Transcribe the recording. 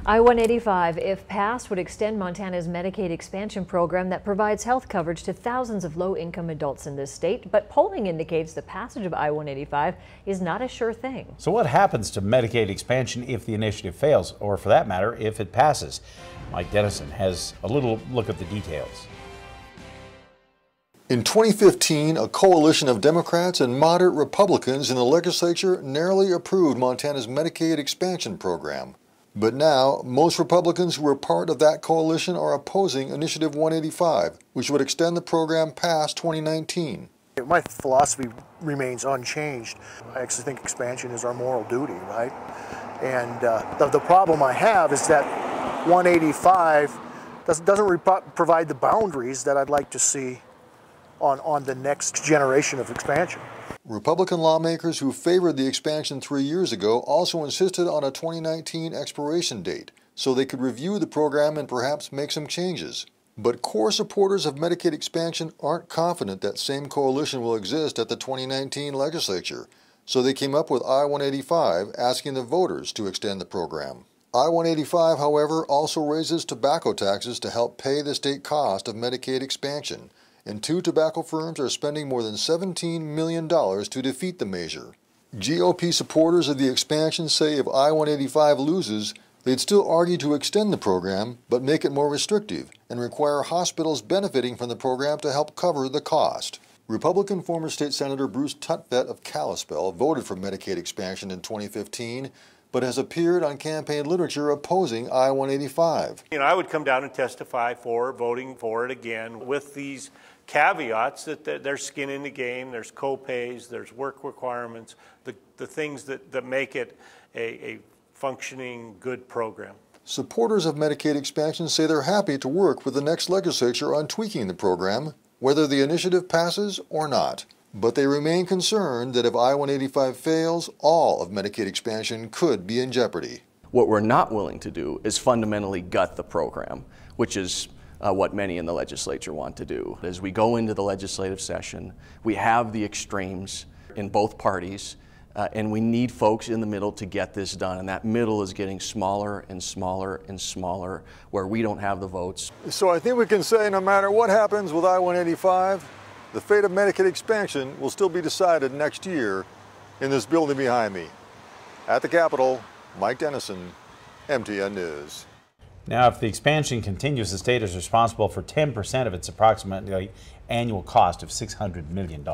I-185, if passed, would extend Montana's Medicaid expansion program that provides health coverage to thousands of low-income adults in this state. But polling indicates the passage of I-185 is not a sure thing. So what happens to Medicaid expansion if the initiative fails, or for that matter, if it passes? Mike Dennison has a little look at the details. In 2015, a coalition of Democrats and moderate Republicans in the legislature narrowly approved Montana's Medicaid expansion program. But now, most Republicans who were part of that coalition are opposing Initiative 185, which would extend the program past 2019. My philosophy remains unchanged. I actually think expansion is our moral duty, right? And the problem I have is that 185 doesn't provide the boundaries that I'd like to see on the next generation of expansion. Republican lawmakers who favored the expansion 3 years ago also insisted on a 2019 expiration date so they could review the program and perhaps make some changes. But core supporters of Medicaid expansion aren't confident that same coalition will exist at the 2019 legislature, so they came up with I-185 asking the voters to extend the program. I-185, however, also raises tobacco taxes to help pay the state cost of Medicaid expansion, and 2 tobacco firms are spending more than $17 million to defeat the measure. GOP supporters of the expansion say if I-185 loses, they'd still argue to extend the program, but make it more restrictive and require hospitals benefiting from the program to help cover the cost. Republican former State Senator Bruce Tutvet of Kalispell voted for Medicaid expansion in 2015, but has appeared on campaign literature opposing I-185. I would come down and testify for voting for it again with these caveats that there's skin in the game, there's co-pays, there's work requirements, the things that make it a functioning, good program. Supporters of Medicaid expansion say they're happy to work with the next legislature on tweaking the program, whether the initiative passes or not. But they remain concerned that if I-185 fails, all of Medicaid expansion could be in jeopardy. What we're not willing to do is fundamentally gut the program, which is what many in the legislature want to do. As we go into the legislative session, we have the extremes in both parties, and we need folks in the middle to get this done. And that middle is getting smaller and smaller and smaller, where we don't have the votes. So I think we can say no matter what happens with I-185, the fate of Medicaid expansion will still be decided next year in this building behind me. At the Capitol, Mike Dennison, MTN News. Now, if the expansion continues, the state is responsible for 10% of its approximately annual cost of $600 million.